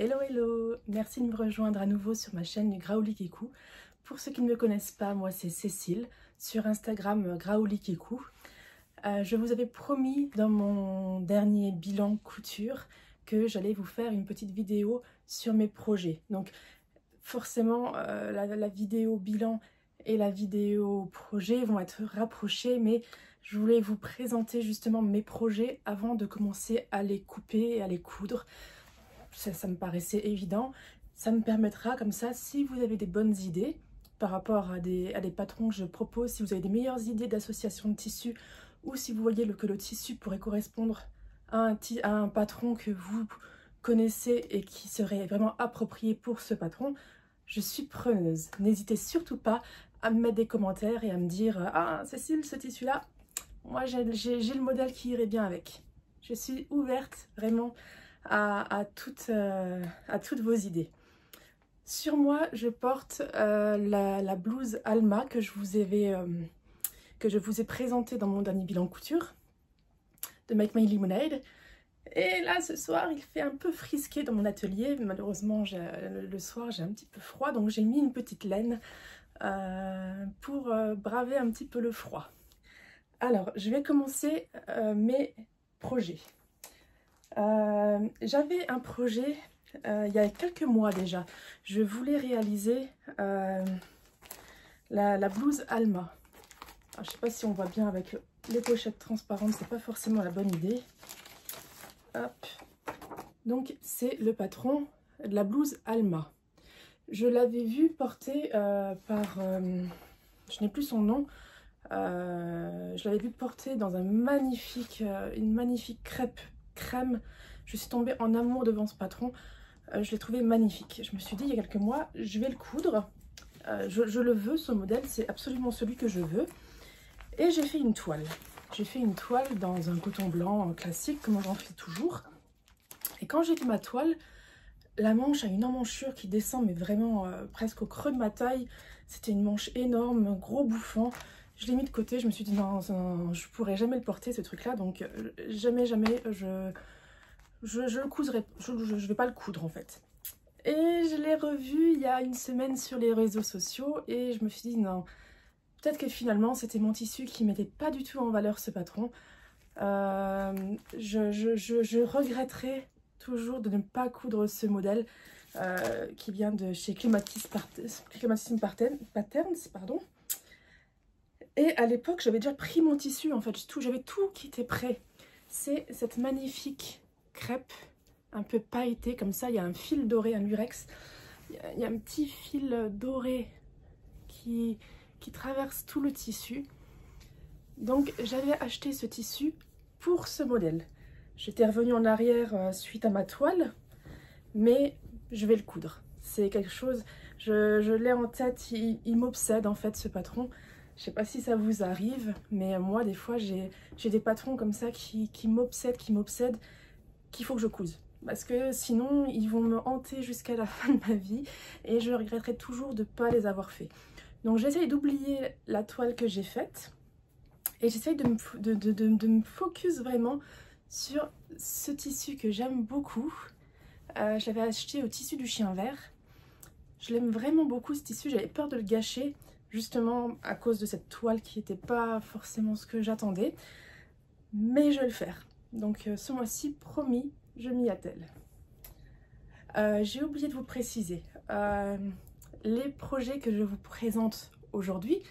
Hello hello, merci de me rejoindre à nouveau sur ma chaîne du Graouli Kikou. Pour ceux qui ne me connaissent pas, moi c'est Cécile, sur Instagram Graouli Kikou. Je vous avais promis dans mon dernier bilan couture que j'allais vous faire une petite vidéo sur mes projets. Donc forcément la vidéo bilan et la vidéo projet vont être rapprochées, mais je voulais vous présenter justement mes projets avant de commencer à les couper et à les coudre. Ça me paraissait évident. Ça me permettra comme ça, si vous avez des bonnes idées par rapport à des patrons que je propose, si vous avez des meilleures idées d'association de tissus, ou si vous voyez que le tissu pourrait correspondre à un patron que vous connaissez et qui serait vraiment approprié pour ce patron, je suis preneuse. N'hésitez surtout pas à me mettre des commentaires et à me dire « Ah Cécile, ce tissu-là, moi j'ai le modèle qui irait bien avec ». Je suis ouverte vraiment à toutes vos idées. Sur moi, je porte la blouse Alma que je vous ai présentée dans mon dernier bilan couture de Make My Lemonade. Et là, ce soir, il fait un peu frisqué dans mon atelier. Malheureusement, le soir, j'ai un petit peu froid, donc j'ai mis une petite laine pour braver un petit peu le froid. Alors, je vais commencer mes projets. J'avais un projet il y a quelques mois déjà. Je voulais réaliser la blouse Alma. Alors, je ne sais pas si on voit bien avec les pochettes transparentes, c'est pas forcément la bonne idée. Hop. Donc c'est le patron de la blouse Alma. Je l'avais vu porter par... je n'ai plus son nom. Je l'avais vu porter dans une magnifique crêpe crème. Je suis tombée en amour devant ce patron. Je l'ai trouvé magnifique. Je me suis dit il y a quelques mois, je vais le coudre. Je le veux, ce modèle, c'est absolument celui que je veux. Et j'ai fait une toile. J'ai fait une toile dans un coton blanc classique, comme j'en fais toujours. Et quand j'ai fait ma toile, la manche a une emmanchure qui descend, mais vraiment presque au creux de ma taille. C'était une manche énorme, gros bouffant. Je l'ai mis de côté, je me suis dit non, je pourrais jamais le porter ce truc là, donc jamais je le couserai, je vais pas le coudre en fait. Et je l'ai revu il y a une semaine sur les réseaux sociaux et je me suis dit non, peut-être que finalement c'était mon tissu qui mettait pas du tout en valeur ce patron. Je regretterai toujours de ne pas coudre ce modèle qui vient de chez Climatism Patterns, pardon. Et à l'époque, j'avais déjà pris mon tissu, en fait, j'avais tout qui était prêt. C'est cette magnifique crêpe, un peu pailletée, comme ça, il y a un fil doré, un lurex. Il y a un petit fil doré qui traverse tout le tissu. Donc, j'avais acheté ce tissu pour ce modèle. J'étais revenue en arrière suite à ma toile, mais je vais le coudre. C'est quelque chose, je l'ai en tête, il m'obsède en fait ce patron. Je sais pas si ça vous arrive, mais moi des fois j'ai des patrons comme ça qui m'obsèdent, qu'il faut que je couse. Parce que sinon ils vont me hanter jusqu'à la fin de ma vie et je regretterai toujours de ne pas les avoir fait. Donc j'essaye d'oublier la toile que j'ai faite et j'essaye de me focus vraiment sur ce tissu que j'aime beaucoup. Je l'avais acheté au tissu du chien vert. Je l'aime vraiment beaucoup ce tissu, j'avais peur de le gâcher. Justement à cause de cette toile qui n'était pas forcément ce que j'attendais. Mais je vais le faire. Donc ce mois-ci, promis, je m'y attelle. J'ai oublié de vous préciser. Les projets que je vous présente aujourd'hui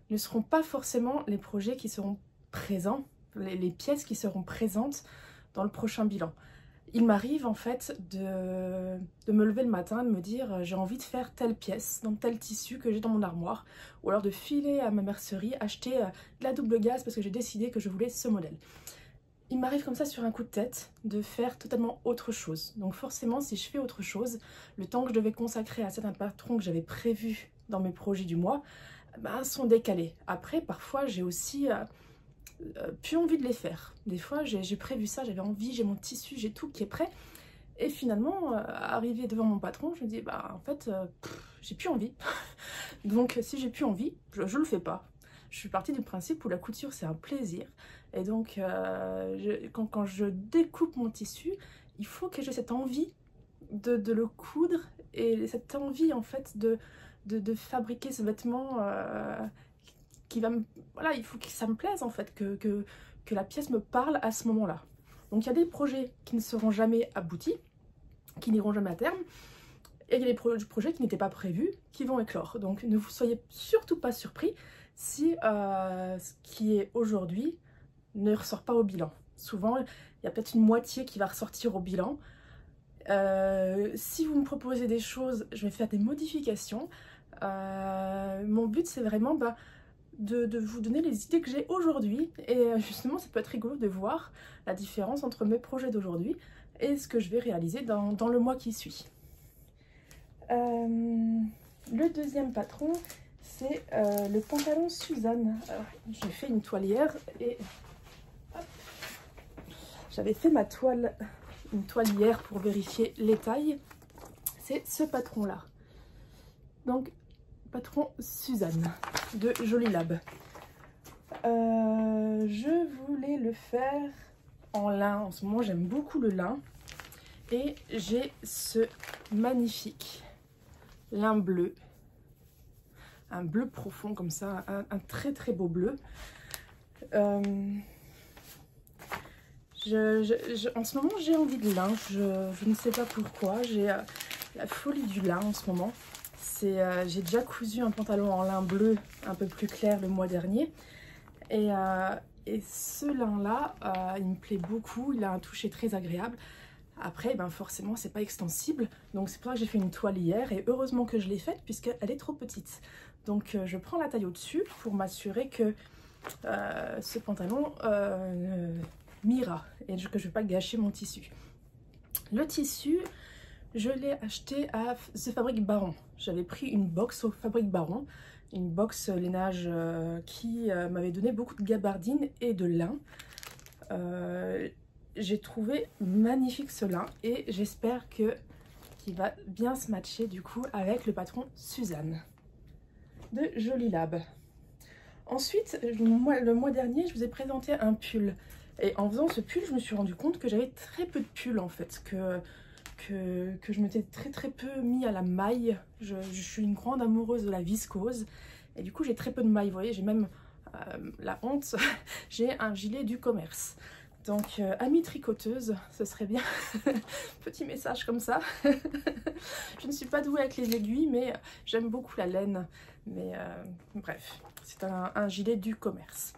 ne seront pas forcément les projets qui seront présents, les pièces qui seront présentes dans le prochain bilan. Il m'arrive en fait de me lever le matin, de me dire j'ai envie de faire telle pièce, dans tel tissu que j'ai dans mon armoire, ou alors de filer à ma mercerie, acheter de la double gaze parce que j'ai décidé que je voulais ce modèle. Il m'arrive comme ça sur un coup de tête de faire totalement autre chose. Donc forcément si je fais autre chose, le temps que je devais consacrer à certains patrons que j'avais prévus dans mes projets du mois, ben, sont décalés. Après parfois j'ai aussi... plus envie de les faire. Des fois j'ai prévu ça, j'avais envie, j'ai mon tissu, j'ai tout qui est prêt et finalement arrivé devant mon patron je me dis bah en fait j'ai plus envie. Donc si j'ai plus envie je le fais pas. Je suis partie du principe où la couture c'est un plaisir et donc quand je découpe mon tissu il faut que j'ai cette envie de le coudre et cette envie en fait de fabriquer ce vêtement qui va me... Voilà, il faut que ça me plaise en fait, que la pièce me parle à ce moment-là. Donc il y a des projets qui ne seront jamais aboutis, qui n'iront jamais à terme, et il y a des projets qui n'étaient pas prévus, qui vont éclore. Donc ne vous soyez surtout pas surpris si ce qui est aujourd'hui ne ressort pas au bilan. Souvent, il y a peut-être une moitié qui va ressortir au bilan. Si vous me proposez des choses, je vais faire des modifications. Mon but, c'est vraiment de vous donner les idées que j'ai aujourd'hui. Et justement, ça peut être rigolo de voir la différence entre mes projets d'aujourd'hui et ce que je vais réaliser dans le mois qui suit. Le deuxième patron, c'est le pantalon Suzanne. J'ai fait une toilière et j'avais fait ma toile, une toilière pour vérifier les tailles. C'est ce patron là. Donc patron Suzanne de Jolie Lab. Je voulais le faire en lin. En ce moment j'aime beaucoup le lin. Et j'ai ce magnifique lin bleu. Un bleu profond comme ça, un très très beau bleu. En ce moment j'ai envie de lin, je ne sais pas pourquoi, j'ai la folie du lin en ce moment. J'ai déjà cousu un pantalon en lin bleu un peu plus clair le mois dernier. Et ce lin là, il me plaît beaucoup, il a un toucher très agréable. Après, ben forcément, c'est pas extensible, donc c'est pour ça que j'ai fait une toilière et heureusement que je l'ai faite puisqu'elle est trop petite. Donc je prends la taille au-dessus pour m'assurer que ce pantalon m'ira et que je ne vais pas gâcher mon tissu. Le tissu, je l'ai acheté à The Fabric Baron. J'avais pris une box au Fabric Baron, une box lainage qui m'avait donné beaucoup de gabardine et de lin. J'ai trouvé magnifique ce lin et j'espère qu'il va bien se matcher du coup avec le patron Suzanne de Jolie Lab. Ensuite, le mois dernier, je vous ai présenté un pull. Et en faisant ce pull, je me suis rendu compte que j'avais très peu de pulls en fait, que je m'étais très peu mis à la maille. Je suis une grande amoureuse de la viscose et du coup j'ai très peu de maille. Vous voyez, j'ai même la honte, j'ai un gilet du commerce. Donc, amie tricoteuse, ce serait bien. Petit message comme ça. Je ne suis pas douée avec les aiguilles, mais j'aime beaucoup la laine. Mais bref, c'est un gilet du commerce.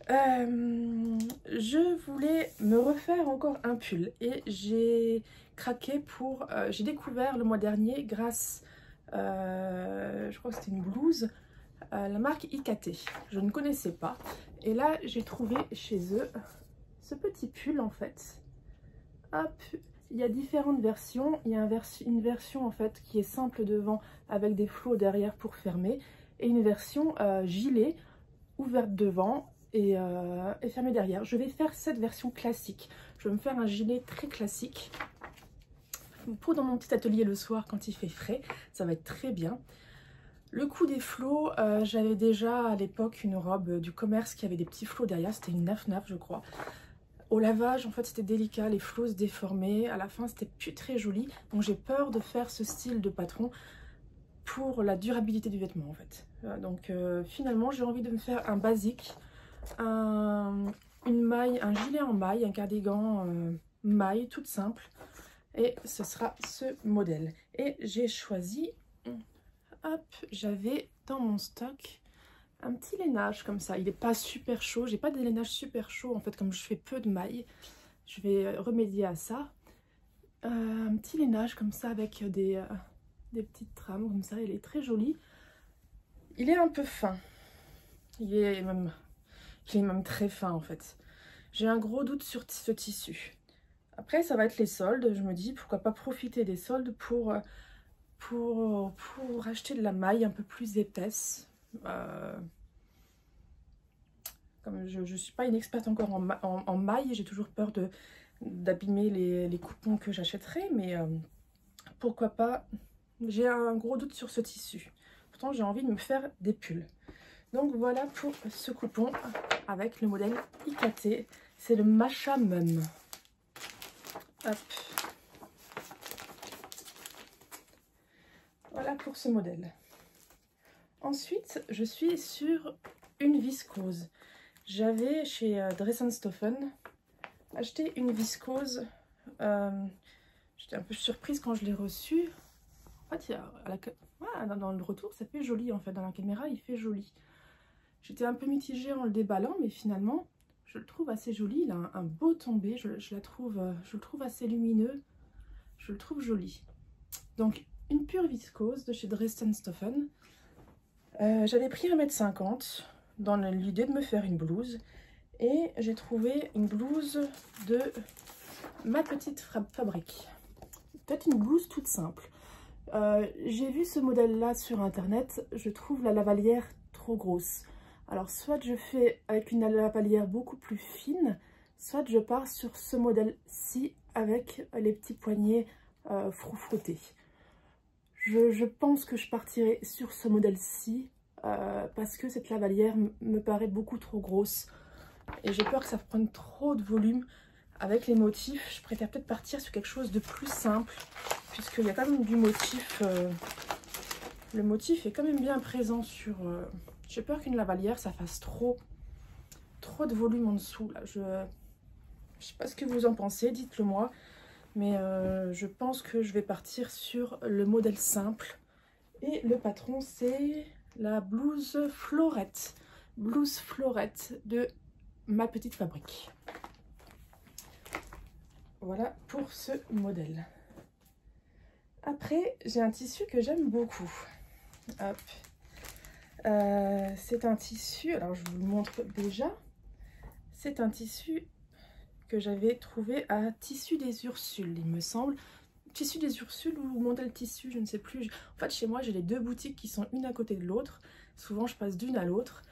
Je voulais me refaire encore un pull. Et j'ai craqué pour... j'ai découvert le mois dernier, grâce... je crois que c'était une blouse, la marque IKT. Je ne connaissais pas. Et là, j'ai trouvé chez eux... ce petit pull en fait. Hop, il y a différentes versions. Il y a une version en fait qui est simple devant avec des flots derrière pour fermer. Et une version gilet ouverte devant et fermée derrière. Je vais faire cette version classique. Je vais me faire un gilet très classique. Pour dans mon petit atelier le soir quand il fait frais. Ça va être très bien. Le coup des flots, j'avais déjà à l'époque une robe du commerce qui avait des petits flots derrière. C'était une 9-9 je crois. Au lavage, en fait, c'était délicat, les flots se déformaient. À la fin, c'était plus très joli. Donc, j'ai peur de faire ce style de patron pour la durabilité du vêtement, en fait. Donc, finalement, j'ai envie de me faire un basique, une maille, un gilet en maille, un cardigan maille, toute simple. Et ce sera ce modèle. Et j'ai choisi, hop, j'avais dans mon stock... un petit lainage comme ça, il n'est pas super chaud, j'ai pas des lainages super chauds en fait, comme je fais peu de mailles, je vais remédier à ça. Un petit lainage comme ça avec des petites trames comme ça, il est très joli. Il est un peu fin, il est même très fin en fait. J'ai un gros doute sur ce tissu. Après ça va être les soldes, je me dis pourquoi pas profiter des soldes pour acheter de la maille un peu plus épaisse. Comme je ne suis pas une experte encore en maille, j'ai toujours peur d'abîmer les coupons que j'achèterai, mais pourquoi pas. J'ai un gros doute sur ce tissu. Pourtant j'ai envie de me faire des pulls. Donc voilà pour ce coupon avec le modèle IKT, c'est le Masha Mum. Hop. Voilà pour ce modèle. Ensuite, je suis sur une viscose. J'avais chez Dressenstoffen acheté une viscose. J'étais un peu surprise quand je l'ai reçue. En fait, dans le retour, ça fait joli en fait. Dans la caméra, il fait joli. J'étais un peu mitigée en le déballant, mais finalement, je le trouve assez joli. Il a un beau tombé. Je le trouve assez lumineux. Je le trouve joli. Donc, une pure viscose de chez Dressenstoffen. J'avais pris 1,50 m dans l'idée de me faire une blouse. Et j'ai trouvé une blouse de Ma Petite Fabrique. Peut-être une blouse toute simple. J'ai vu ce modèle-là sur internet. Je trouve la lavalière trop grosse. Alors, soit je fais avec une lavalière beaucoup plus fine, soit je pars sur ce modèle-ci avec les petits poignets froufroutés. Je pense que je partirai sur ce modèle-ci parce que cette lavalière me paraît beaucoup trop grosse. Et j'ai peur que ça prenne trop de volume avec les motifs. Je préfère peut-être partir sur quelque chose de plus simple, puisqu'il y a quand même du motif. Le motif est quand même bien présent sur... J'ai peur qu'une lavalière, ça fasse trop de volume en dessous. Là. Je sais pas ce que vous en pensez, dites-le moi. Mais je pense que je vais partir sur le modèle simple. Et le patron, c'est la blouse Florette. Blouse Florette de Ma Petite Fabrique. Voilà pour ce modèle. Après, j'ai un tissu que j'aime beaucoup. Hop. C'est un tissu, alors je vous le montre déjà. C'est un tissu que j'avais trouvé à Tissu des Ursules, il me semble. Tissu des Ursules ou modèle tissu, je ne sais plus. En fait, chez moi, j'ai les deux boutiques qui sont une à côté de l'autre. Souvent, je passe d'une à l'autre.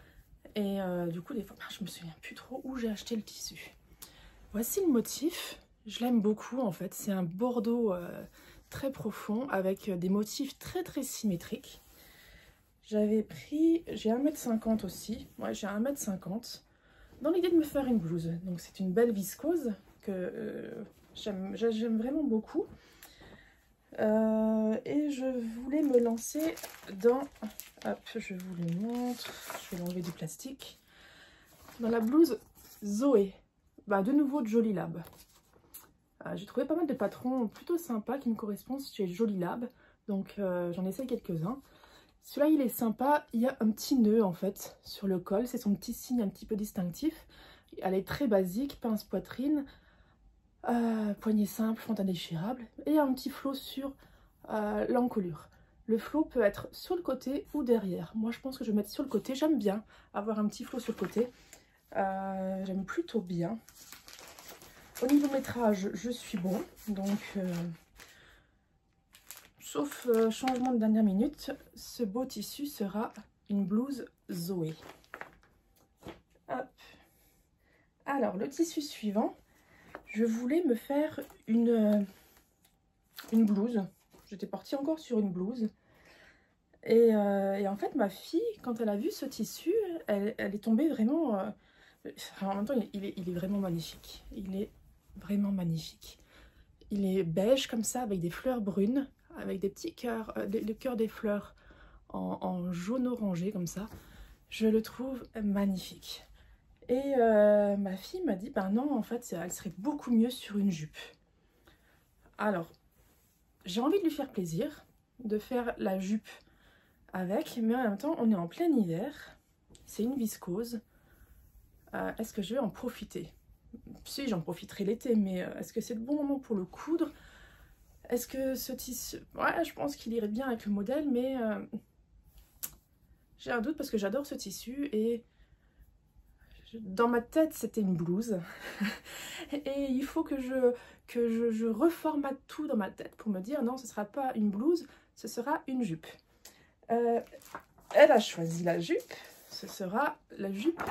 Et du coup, des fois, je me souviens plus trop où j'ai acheté le tissu. Voici le motif. Je l'aime beaucoup, en fait. C'est un bordeaux très profond avec des motifs très symétriques. J'avais pris... J'ai 1,50 m aussi. Ouais, j'ai 1,50 m. Dans l'idée de me faire une blouse. Donc, c'est une belle viscose que j'aime vraiment beaucoup. Et je voulais me lancer dans... Hop, je vous le montre. Je vais l'enlever du plastique. Dans la blouse Zoé. De nouveau de Jolie Lab. J'ai trouvé pas mal de patrons plutôt sympas qui me correspondent chez Jolie Lab. Donc j'en essaie quelques-uns. Celui-là, il est sympa. Il y a un petit nœud en fait sur le col. C'est son petit signe un petit peu distinctif. Elle est très basique. Pince poitrine. Poignée simple, fente indéchirable. Et un petit flot sur l'encolure. Le flot peut être sur le côté ou derrière. Moi, je pense que je vais mettre sur le côté. J'aime bien avoir un petit flot sur le côté. J'aime plutôt bien. Au niveau métrage, je suis bon. Donc, sauf changement de dernière minute, ce beau tissu sera une blouse Zoé. Hop. Alors, le tissu suivant, je voulais me faire une blouse. J'étais partie encore sur une blouse. Et en fait, ma fille, quand elle a vu ce tissu, elle est tombée vraiment... en même temps, il est vraiment magnifique. Il est vraiment magnifique. Il est beige comme ça, avec des fleurs brunes, avec des petits cœurs, le cœur des fleurs en jaune orangé comme ça. Je le trouve magnifique. Et ma fille m'a dit, non, en fait, elle serait beaucoup mieux sur une jupe. Alors, j'ai envie de lui faire plaisir, de faire la jupe avec, mais en même temps, on est en plein hiver. C'est une viscose. Est-ce que je vais en profiter? Si, j'en profiterai l'été, mais est-ce que c'est le bon moment pour le coudre? Est-ce que ce tissu... Ouais, je pense qu'il irait bien avec le modèle, mais j'ai un doute parce que j'adore ce tissu et dans ma tête, c'était une blouse. Et il faut que je reformate tout dans ma tête pour me dire non, ce ne sera pas une blouse, ce sera une jupe. Elle a choisi la jupe, ce sera la jupe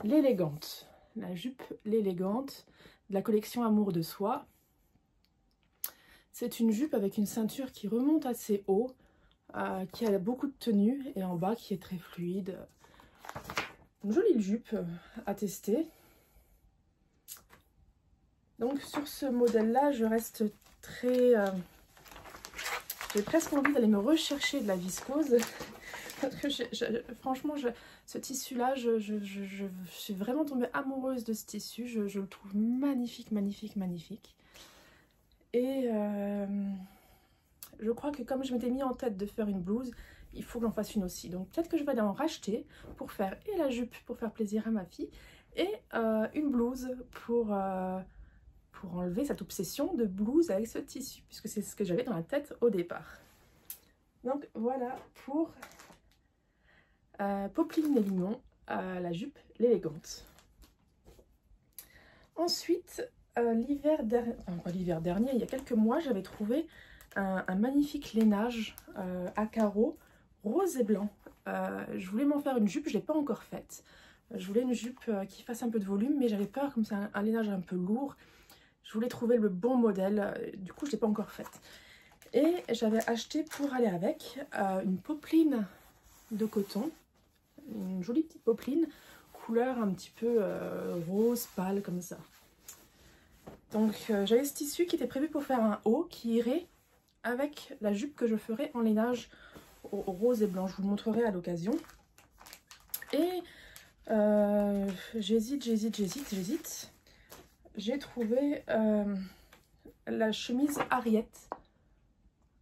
l'élégante. La jupe l'élégante de la collection Amour de Soi. C'est une jupe avec une ceinture qui remonte assez haut, qui a beaucoup de tenue et en bas qui est très fluide. Une jolie jupe à tester. Donc sur ce modèle là je reste très J'ai presque envie d'aller me rechercher de la viscose. Parce que franchement, ce tissu-là, je suis vraiment tombée amoureuse de ce tissu. Je le trouve magnifique, magnifique, magnifique. Et je crois que comme je m'étais mis en tête de faire une blouse, il faut que j'en fasse une aussi. Donc peut-être que je vais aller en racheter pour faire et la jupe pour faire plaisir à ma fille et une blouse pour enlever cette obsession de blouse avec ce tissu, puisque c'est ce que j'avais dans la tête au départ. Donc voilà pour Popeline et Limon, la jupe l'élégante. Ensuite, l'hiver dernier, enfin pas l'hiver dernier, il y a quelques mois, j'avais trouvé un magnifique lainage à carreaux rose et blanc. Je voulais m'en faire une jupe, je ne l'ai pas encore faite. Je voulais une jupe qui fasse un peu de volume, mais j'avais peur comme c'est un lainage un peu lourd. Je voulais trouver le bon modèle, du coup je ne l'ai pas encore faite. Et j'avais acheté pour aller avec une popeline de coton, une jolie petite popeline, couleur un petit peu rose pâle comme ça. Donc j'avais ce tissu qui était prévu pour faire un haut qui irait avec la jupe que je ferai en lainage au rose et blanc. Je vous le montrerai à l'occasion. Et j'hésite. J'ai trouvé la chemise Ariette,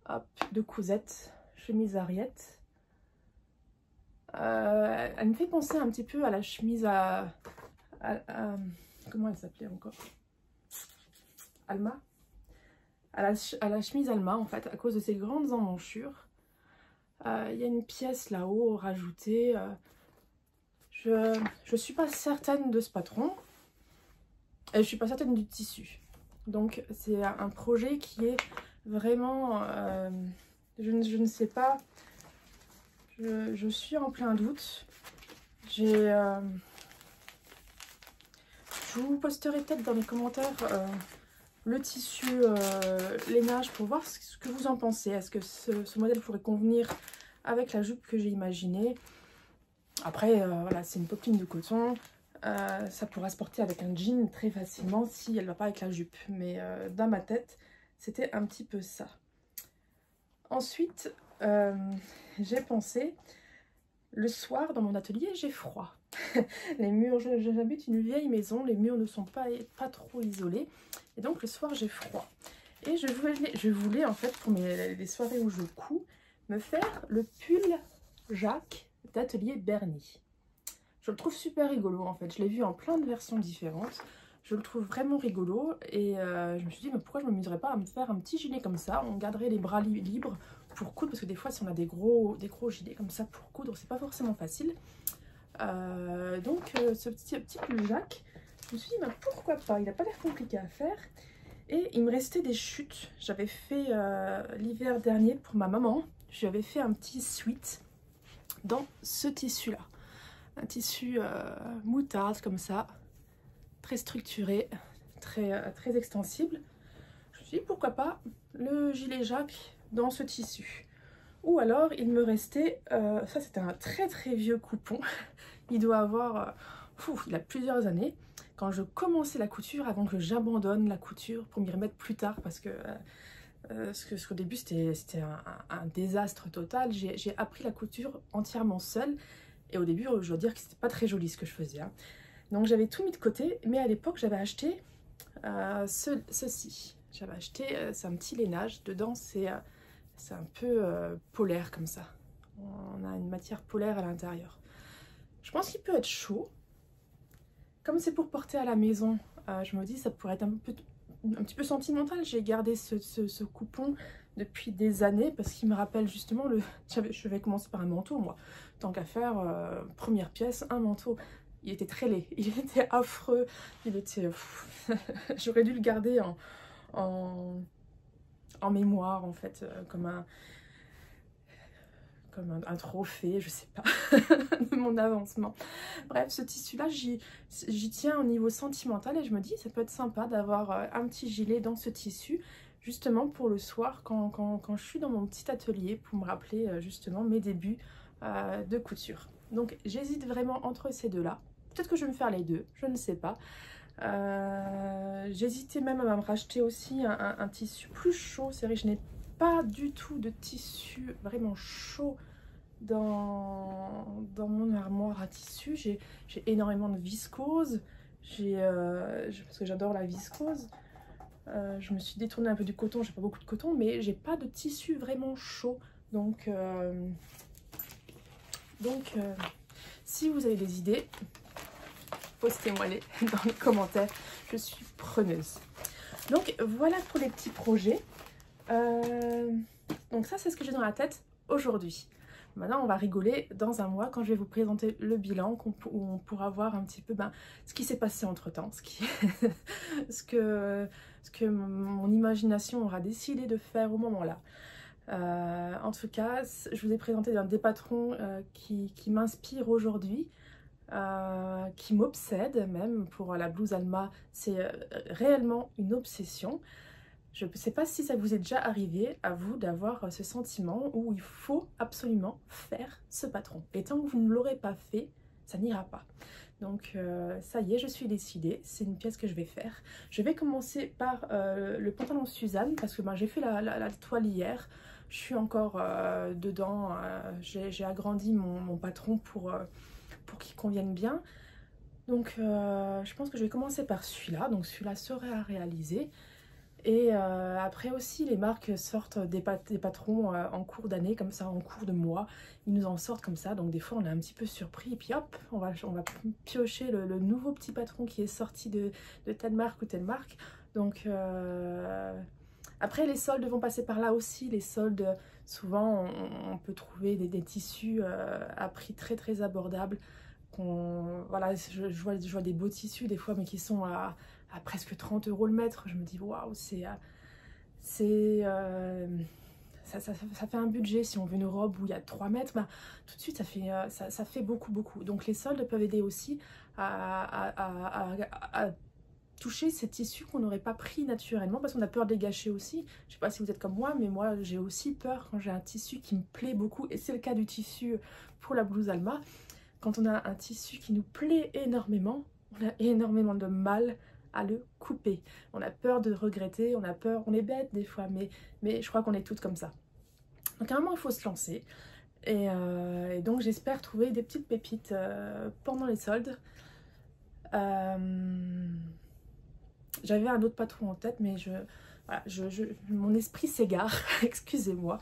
hop, de Cousette, chemise Ariette. Elle me fait penser un petit peu à la chemise à comment elle s'appelait encore, Alma, à la chemise Alma en fait, à cause de ses grandes emmanchures. Il y a une pièce là-haut rajoutée. Je suis pas certaine de ce patron et je suis pas certaine du tissu. Donc c'est un projet qui est vraiment, je ne sais pas, je suis en plein doute. Je vous posterai peut-être dans les commentaires le tissu lainage pour voir ce que vous en pensez. Est-ce que ce modèle pourrait convenir avec la jupe que j'ai imaginée? Après, voilà, c'est une popeline de coton. Ça pourra se porter avec un jean très facilement si elle ne va pas avec la jupe. Mais dans ma tête, c'était un petit peu ça. Ensuite, j'ai pensé, le soir dans mon atelier, j'ai froid. Les murs, j'habite une vieille maison, les murs ne sont pas trop isolés. Et donc le soir, j'ai froid. Et je voulais en fait, pour les soirées où je couds, me faire le pull Jacques d'atelier Bernie. Je le trouve super rigolo en fait. Je l'ai vu en plein de versions différentes. Je le trouve vraiment rigolo. Et je me suis dit, mais pourquoi je ne m'amuserais pas à me faire un petit gilet comme ça? On garderait les bras libres pour coudre. Parce que des fois, si on a des gros gilets comme ça pour coudre, c'est pas forcément facile. Donc ce petit pull Jacques, je me suis dit, mais pourquoi pas? Il n'a pas l'air compliqué à faire. Et il me restait des chutes. J'avais fait l'hiver dernier pour ma maman. J'avais fait un petit sweat dans ce tissu-là. Un tissu moutarde comme ça, très structuré, très extensible. Je me suis dit, pourquoi pas le gilet Jacques dans ce tissu. Ou alors, il me restait, ça c'était un très vieux coupon. Il doit avoir, il a plusieurs années. Quand je commençais la couture, avant que j'abandonne la couture pour m'y remettre plus tard, parce que qu'au début c'était un désastre total. J'ai appris la couture entièrement seule. Et au début, je dois dire que c'était pas très joli ce que je faisais. Hein. Donc j'avais tout mis de côté, mais à l'époque j'avais acheté ceci. J'avais acheté, c'est un petit lainage. Dedans c'est un peu polaire comme ça. On a une matière polaire à l'intérieur. Je pense qu'il peut être chaud. Comme c'est pour porter à la maison, je me dis ça pourrait être un petit peu sentimental. J'ai gardé ce coupon depuis des années parce qu'il me rappelle justement je vais commencer par un manteau moi. Tant qu'à faire, première pièce, un manteau. Il était très laid, il était affreux, il était... J'aurais dû le garder en mémoire en fait, comme un trophée, je sais pas, de mon avancement. Bref, ce tissu-là, j'y tiens au niveau sentimental et je me dis, ça peut être sympa d'avoir un petit gilet dans ce tissu, justement pour le soir, quand je suis dans mon petit atelier, pour me rappeler justement mes débuts de couture. Donc j'hésite vraiment entre ces deux-là. Peut-être que je vais me faire les deux, je ne sais pas. J'hésitais même à me racheter aussi un tissu plus chaud. C'est vrai que je n'ai pas du tout de tissu vraiment chaud dans mon armoire à tissu. J'ai énormément de viscose, parce que j'adore la viscose. Je me suis détournée un peu du coton, j'ai pas beaucoup de coton, mais j'ai pas de tissu vraiment chaud. Donc si vous avez des idées, postez-moi-les dans les commentaires, je suis preneuse. Donc voilà pour les petits projets. Donc ça c'est ce que j'ai dans la tête aujourd'hui. Maintenant on va rigoler dans un mois quand je vais vous présenter le bilan, où on pourra voir un petit peu ce qui s'est passé entre temps, ce que mon imagination aura décidé de faire au moment là. En tout cas, je vous ai présenté des patrons qui m'inspirent aujourd'hui, qui m'obsèdent même. Pour la blouse Alma, c'est réellement une obsession. Je ne sais pas si ça vous est déjà arrivé à vous d'avoir ce sentiment où il faut absolument faire ce patron. Et tant que vous ne l'aurez pas fait, ça n'ira pas. Donc ça y est, je suis décidée, c'est une pièce que je vais faire. Je vais commencer par le pantalon Suzanne parce que j'ai fait la toile hier. Je suis encore dedans, j'ai agrandi mon patron pour qu'il convienne bien. Donc je pense que je vais commencer par celui-là, donc celui-là serait à réaliser. Et après aussi les marques sortent des patrons en cours d'année, comme ça, en cours de mois. Ils nous en sortent comme ça, donc des fois on est un petit peu surpris. Et puis hop, on va piocher le nouveau petit patron qui est sorti de telle marque ou telle marque. Donc après les soldes vont passer par là aussi. Les soldes, souvent on peut trouver des tissus à prix très abordable. Voilà, je vois des beaux tissus des fois, mais qui sont à presque 30 € le mètre. Je me dis waouh, ça fait un budget. Si on veut une robe où il y a 3 mètres, tout de suite ça fait beaucoup. Donc les soldes peuvent aider aussi à toucher ces tissus qu'on n'aurait pas pris naturellement, parce qu'on a peur de les gâcher aussi. Je sais pas si vous êtes comme moi, mais moi j'ai aussi peur quand j'ai un tissu qui me plaît beaucoup, et c'est le cas du tissu pour la blouse Alma. Quand on a un tissu qui nous plaît énormément, on a énormément de mal à le couper. On a peur de regretter, on a peur, on est bête des fois, mais je crois qu'on est toutes comme ça. Donc à un moment il faut se lancer, et donc j'espère trouver des petites pépites pendant les soldes. J'avais un autre patron en tête, mais voilà, mon esprit s'égare, excusez-moi.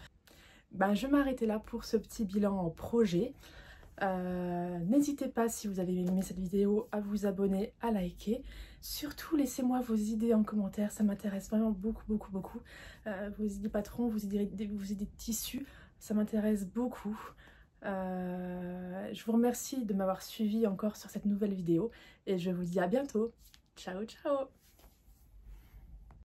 Je m'arrêtais là pour ce petit bilan en projet. N'hésitez pas, si vous avez aimé cette vidéo, à vous abonner, à liker. Surtout laissez-moi vos idées en commentaire, ça m'intéresse vraiment beaucoup. Vos idées patrons, vos idées tissus, ça m'intéresse beaucoup. Je vous remercie de m'avoir suivi encore sur cette nouvelle vidéo et je vous dis à bientôt. Ciao.